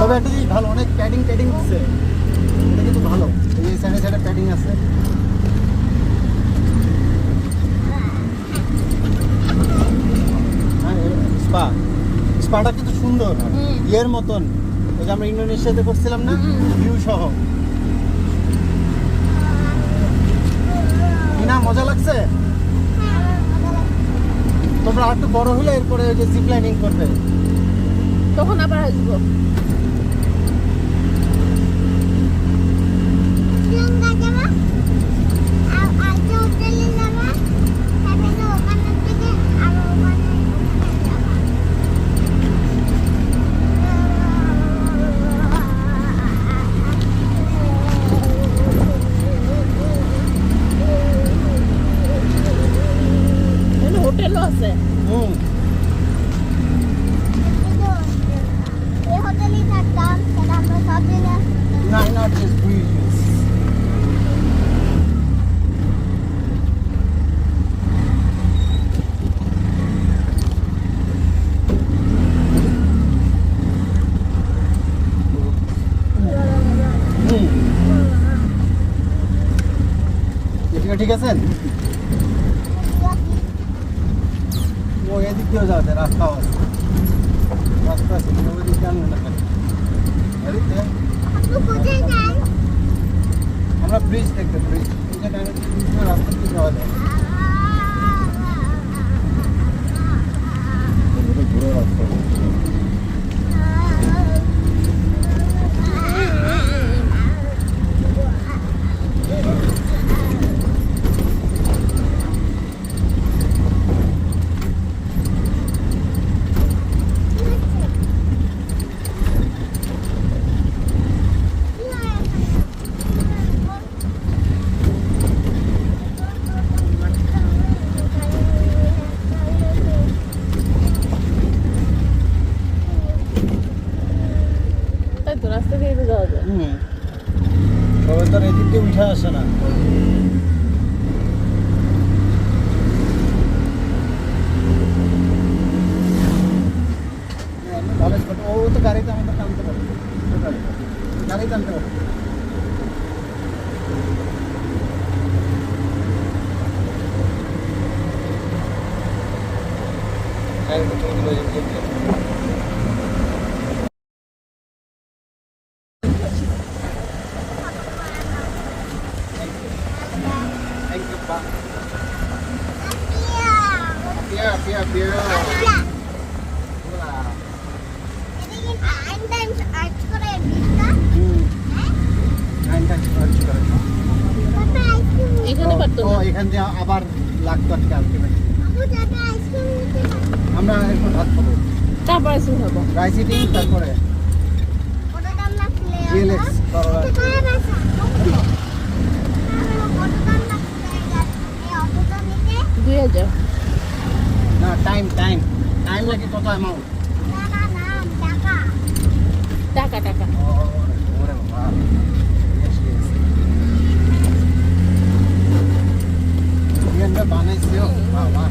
তবে একটা জিনিস ভালো, অনেক প্যাডিং দিচ্ছে, এটা কিন্তু ভালো। এই সাইডে প্যাডিং আছে। স্পাটা কিন্তু সুন্দর, ইয়ের মতন, ওই যে আমরা ইন্দোনেশিয়াতে করছিলাম না, ভিউ সহ। না মজা লাগছে? তোমরা আর একটু বড় হলে এরপরে ওই যে জিপ লাইনিং করবে, তখন আবার আসবো। হোটেলও আছে। ঠিক আছে। ও এদিক দিয়েও যাবে, রাস্তাও আছে, রাস্তা আছে, ওদিক জানবে না। আমরা ব্রিজ দেখতে, ব্রিজ রাস্তা দিয়ে যাওয়া যায়, ঘুরে রাস্তা। তবে তোর এদিক দিয়ে উঠে আসে না। ও তো গাড়িতে আমাদের টানতে পারে, গাড়ি টানতে পারে। এখান দিয়ে আবার লাগতো আজকে আলটিমেটলি। আমরা এখন ভাত খাবো, তারপরে আইসক্রিম খাবো, রাইস ইটিং, তারপরে জিএলএক্স করোলা। 2000 না, টাইম লাগে কত অ্যামাউন্ট? টাকা ওরে বাবা, বানাইছিও বাবা।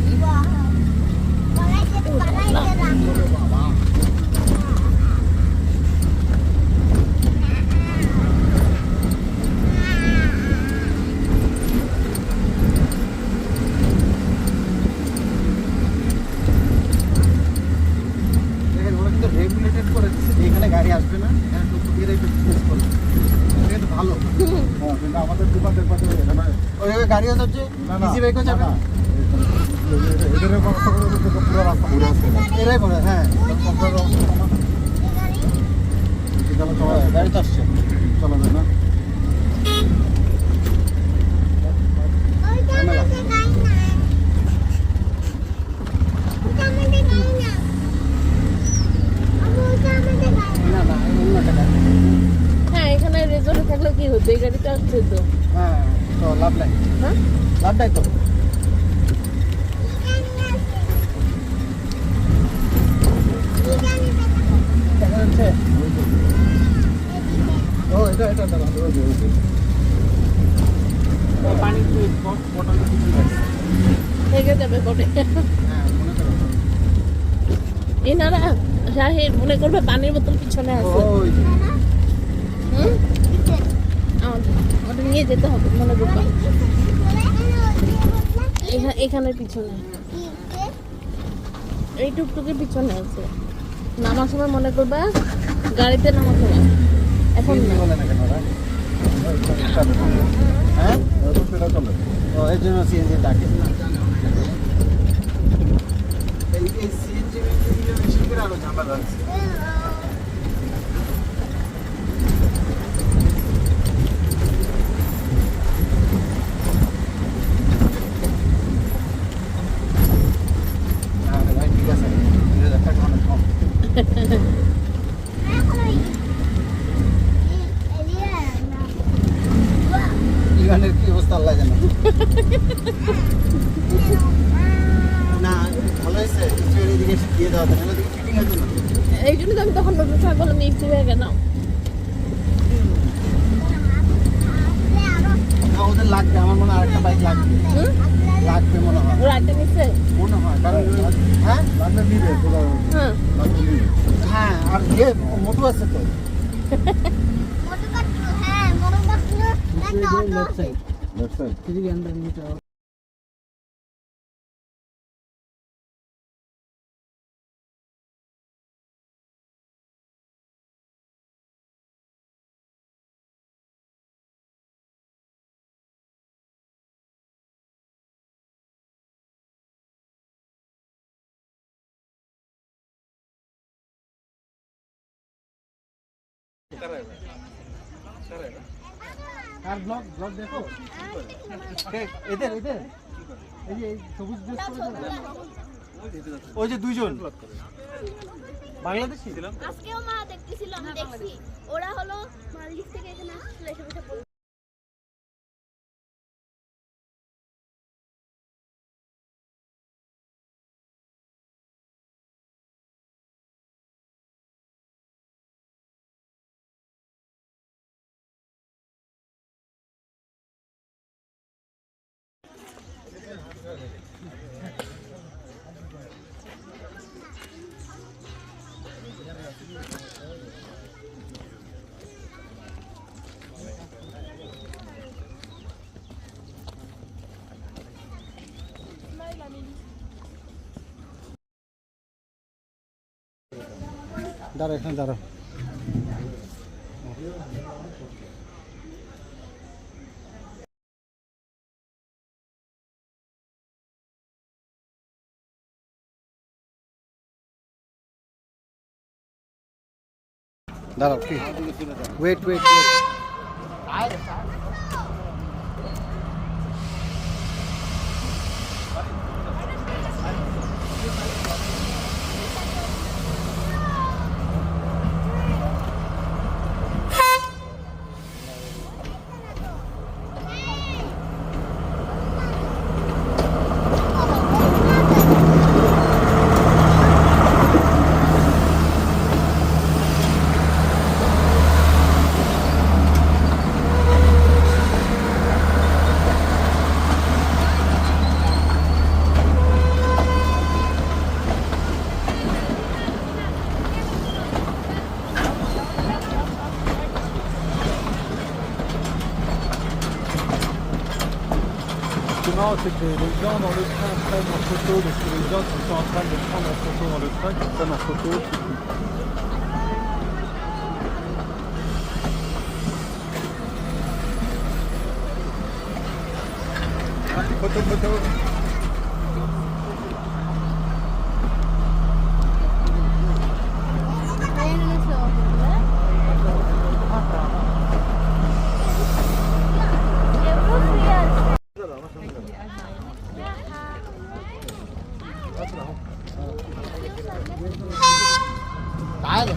রেগুলেটেড করে এখানে গাড়ি আসবে না, ভালো। কিন্তু আমাদের দোকানের পাশে ওইভাবে গাড়িও যাচ্ছে, ইজি বাইকও যাবে না। পুরো রাস্তা ঘুরে আসছে, এরাই করে। হ্যাঁ, গাড়ি তো আসছে, চলা যায় না। হ্যাঁ, এখানে রেজর্টে থাকলে কি হতো, এই গাড়িতে আসছে তো। হ্যাঁ, তো লাভ নাই। হ্যাঁ, লাভ নাই তো। ও এটা পানি বটল থেকে যাবে পরে। হ্যাঁ, মনে করো এনারা শাহিন মনে করবে পানির বোতল পিছনে আছে ওই যে। হুম আমাদের নিয়ে যেতে হবে মনে করবে এখানের পিছনে এই টুকটুকের পিছনে আছে নামার সময় মনে করবে গাড়িতে নামার সময় এখন সিএনজি না বলে না কেন ওরা? হ্যাঁ ও এর জন্য সিএনজি ডাকে এই সিএনজি বেশি করে আরো ঝামেলা আছে ভাই ঠিক আছে 2000 টাকা অনেক কম ইরানের কি অবস্থা আল্লাহ জানে না ভালো হয়েছে কিছু এদিকে দিয়ে দেওয়া তাহলে এদিকে ফিটিং হতো না এই জন্য তো আমি তখন বলতে বললাম মিক্সি হয়ে গেল না, ওদের লাগবে আমার মনে হয় আরেকটা বাইক লাগবে লাগবে মনে হয় রাইটে নিচ্ছে মনে হয় কারণ হ্যাঁ লাগবে নিবে হ্যাঁ হ্যাঁ আর ইয়ে মোটু আছে তো লেফট সাইড কিছু আন্ডার নিচে আর ব্লগ দেখো এদের এদের এই যে এই সবুজ ড্রেস পরে ওই যে দুইজন বাংলাদেশি আজকেও মা দেখতেছিল আমি দেখছি ওরা হলো মালদ্বীপ থেকে এখানে আসছিল এসে বসে দাঁড়া এখানে দাঁড়া দাঁড়াও কি wait wait Non, c'est que les gens dans le train prennent en photo, parce que les gens qui sont en train de prendre en photo dans le train, qui prennent en photo. Photo. تعال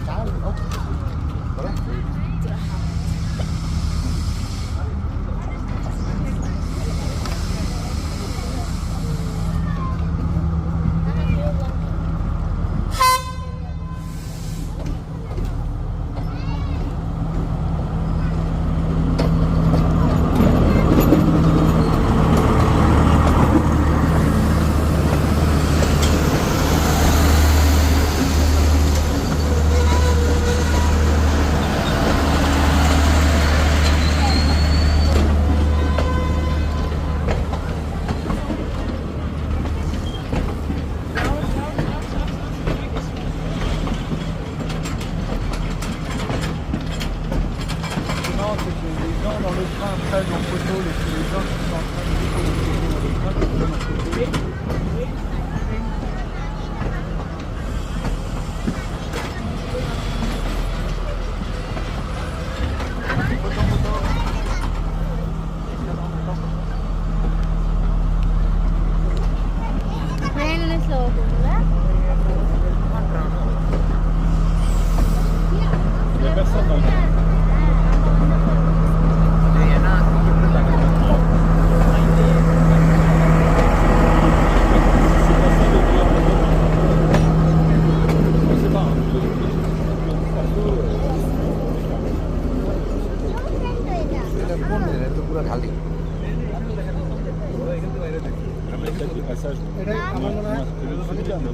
message. এটা আমার মনে হয়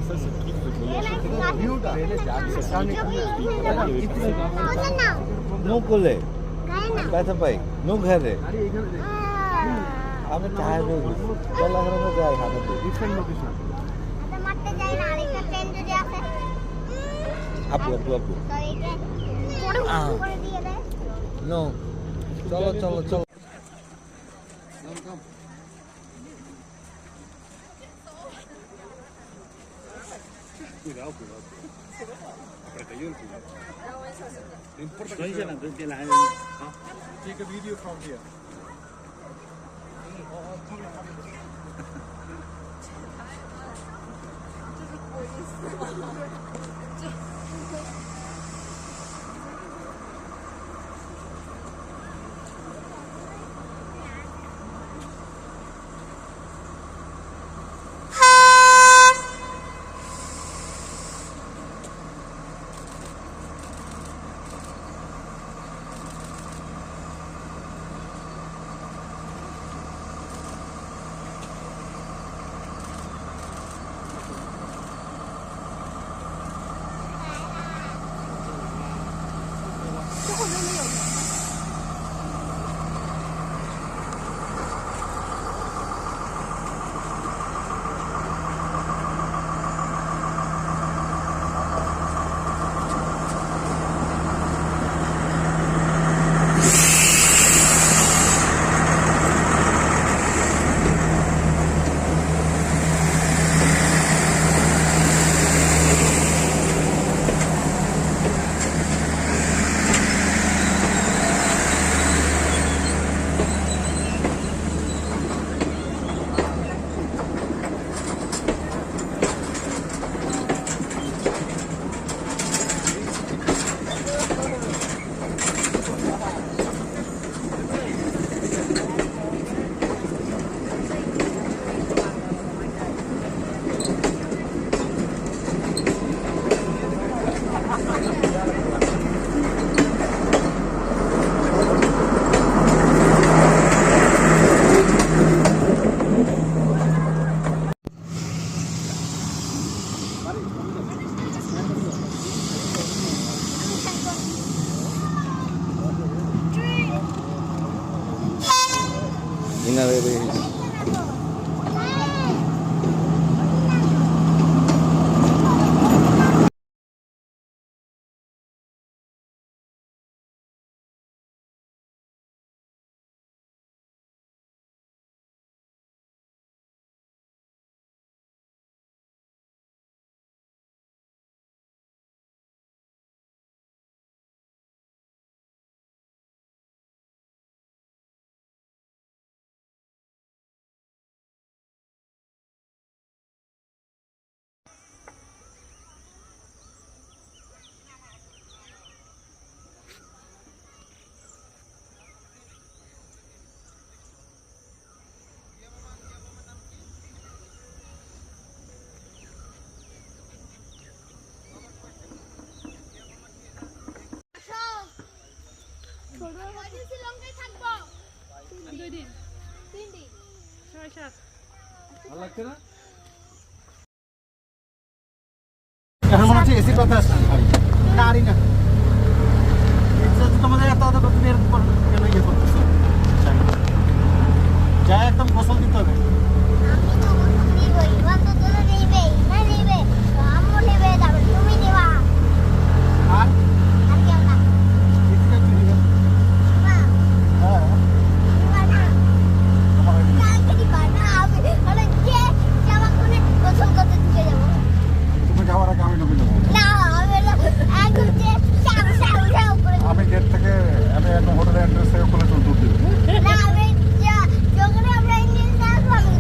Ça, c'est le truc de voyage. ভিউটা no করলে ব্যথা পাই no ঘরে আরে এখানে দেখ, আমি টায়ার হয়ে গেছি চলা হারানো যায় হারাতে ডিফারেন্ট লোকেশন। মারতে যাই না আরেকটা ট্রেন যদি আসে আপু আপু আপু তো এইটা করে দিয়ে দেয় নো চলো চলো চলো Cuidado, cuidado. Aprieta yo el cuidado. No importa que sea. Take a video from here. ইনারে শ্রীলঙ্কায় থাকবো 2 দিন 3 দিন 6-7 ভালো লাগছে না? এখন মনে হচ্ছে এসি কথা আসছে না আরি না এটা তো তোমাদের এত এত তুমি এর উপর কেন ইয়ে করতেছো যা একদম গোসল দিতে হবে আমি তো নিবই বন্ধ তোরা নিবে না নিবে আম্মু নিবে তারপর তুমি নিবা আর আর কেউ না এসিটা কি দিবে মা হ্যাঁ নিবা না কালকে নিবা না আমি মানে যে জামা খুলে গোসল করতে দিতে যাবো তুমি যাওয়ার আগে আমি ঢুকে যাবো না আমি একদম যে সাউ করে আমি গেট থেকে আমি একদম হোটেলের অ্যাড্রেস থেকে খুলে চলতে দিই না আমি যখন আমরা ইংলিশ না আমি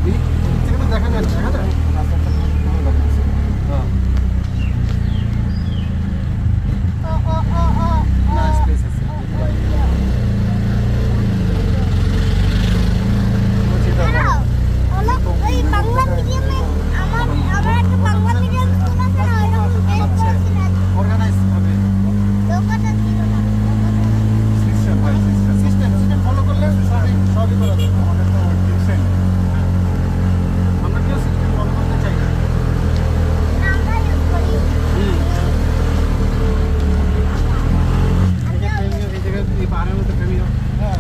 এই থেকে তো দেখা যায়, দেখা যায় রাস্তাটা পুরো দেখা যাচ্ছে। হ্যাঁ না স্পেস আছে। ওই বাংলা মিডিয়ামে আমার একটা বাংলা মিডিয়াম স্কুল আছে না, ওইরকম ড্রেস পরেছিল। অর্গানাইজ হবে দোকানটা ছিল না। সিস্টেম, ভাই সিস্টেম ফলো করলে সবই করা যাবে। আমাদের তো সিস্টেম, আমরা কেউ সিস্টেম ফলো করতে চাই না। আমরা ইউজ করি। এই জায়গায় এই পাহাড়ের মধ্যে প্রেমিও, হ্যাঁ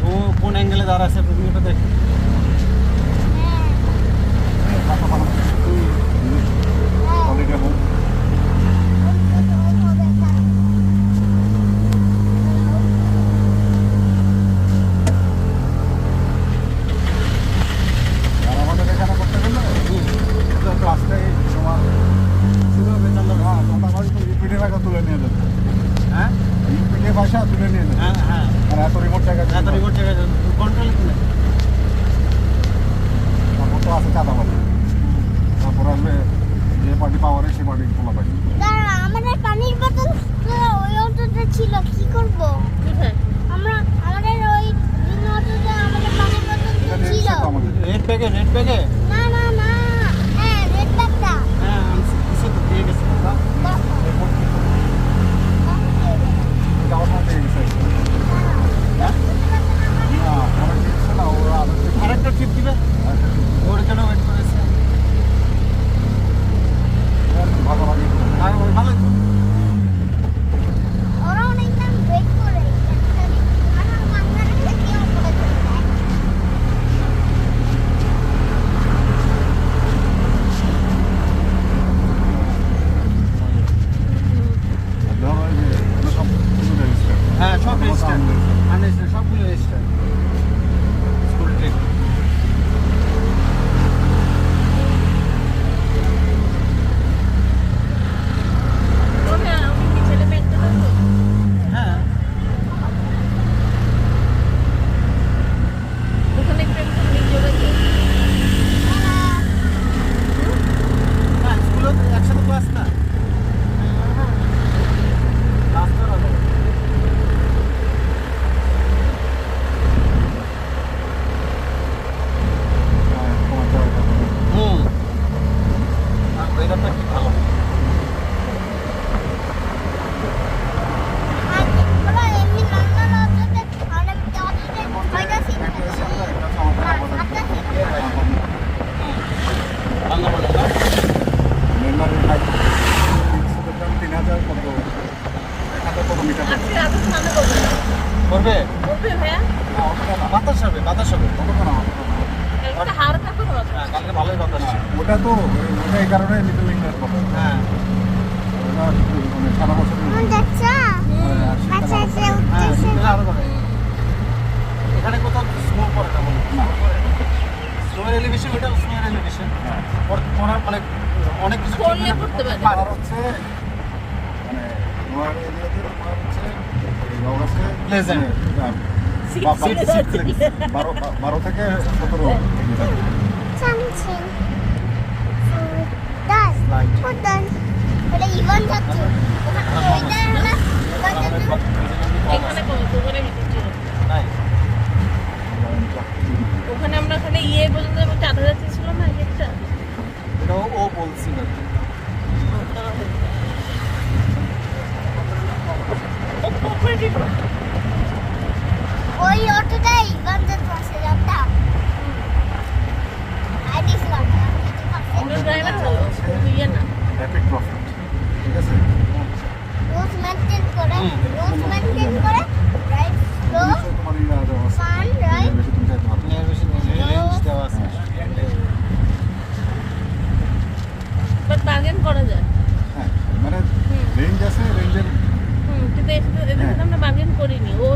ও কোন অ্যাঙ্গেলে দাঁড়া আছে প্রেমিওটা দেখ। তুলে নিয়ে যাবে, হ্যাঁ ইউপিকে ভাষা তুলে নিয়ে যাবে। হ্যাঁ হ্যাঁ আর এত রিমোট জায়গা এত রিমোট জায়গায় কন্ট্রোলে তুলে তারপর তো আছে চাঁদাবাজি, তারপর আসবে যে পার্টি পাওয়ারে সে পার্টি খোলা পাই। দাঁড়া, আমাদের পানির বোতল তো ওই অটোতে ছিল, কি করব? কোথায়? আমাদের ওই দিন অটোতে আমাদের পানির বোতল তো এটা ছিল। দেখছে তো আমাদের। রেড ব্যাগে না না না, হ্যাঁ রেড ব্যাগটা। হ্যাঁ আনছি, কিছু তো দিয়ে গেছে দাদা। যাওয়ার সময় পেয়ে গেছে। না, আমার কিছু না, ওরা আরেকটা ট্রিপ দিবে, ওর জন্য ওয়েট করেছে। ভাগাভাগি করে। আর ওই ভালোই তো। ওরা অনেক টাইম ওয়েট করে আমার বাংলা রেখে কেউ করে দেয়। ধরো এই যে এগুলো সব কিছু রেজিস্টার। হ্যাঁ সব রেজিস্টার, আনরেজিস্টার সবগুলো রেজিস্টার। স্কুল ট্রিপ ওটা আমি কি ছেলে মেয়ে একটা থাকবো? হ্যাঁ ওখানে প্রেম করলে কি ওরা কি? হ্যাঁ স্কুলে তো একসাথে ক্লাস না, ক্লাস করা যাবে। হ্যাঁ, তোমার জায়গা করে। আর ওয়েদারটা কি ভালো। আর ওরা এমনি নর্মাল অটোতে অনেক অটোতে ছয়টা সিট একটা থাকে। এসে আমরা একটা আমাদের আমাদের সাতটা সিট থাকে। বাংলা বলে না মেম্বারের হাইট 3000 কত 1000 কত মিটার। আজকে রাতে স্নান করবে না। করবে করবে ভাইয়া? না অতটা না, বাতাস হবে, বাতাস হবে। অতটা না, অতটা না। একটা হাড়টা করে আছে। হ্যাঁ কালকে ভালোই বাতাস ছিল। ওটা তো ওটা এই কারণে লিটল ইংল্যান্ড কথা। হ্যাঁ ওটা মানে সারা বছর দেখছো? আচ্ছা আচ্ছা হ্যাঁ উঠতেছে। শীতকালে আরো করে। এখানে কোথাও স্নো পড়ে না বলে না। স্নোয়ের এলিভেশন, ওইটা স্নোয়ের এলিভেশন। হ্যাঁ। অনেক কিছু করলে করতে পারে। আর হচ্ছে মানে তোমার এরিয়াতে তোমার হচ্ছে এই অগাস্টে Pleasant. বারো থেকে 17 Something. Done. Slide. We're done. ওটা ইভেন যাচ্ছে। ওখানে ওইটার হলো এখানে কোনো দোকানে ভিতর ছিল। নাই ওখানে আমরা খালি ইয়ে পর্যন্ত চাঁদা যাচ্ছে ছিল না একটা। এটা ও বলছিল আর কি। ওই অটোটা ইভেন যাচ্ছে পাশে যাবটা। আই দিছিলাম। ড্রাইভার চালো ইয়ে না। র্যাপিড প্রফিট, ঠিক আছে? রুলস মেইনটেইন করে, রাইট স্লো, তোমার ইয়া দেওয়া আছে। Fun, right? বেশি তুমি চাইতে পারবে। এর বেশি রেঞ্জ দেওয়া আছে। বাট বার্গেন করা যায়। হ্যাঁ, মানে রেঞ্জ আছে, রেঞ্জের কিন্তু এর সাথে আমরা বার্গেন করিনি। ও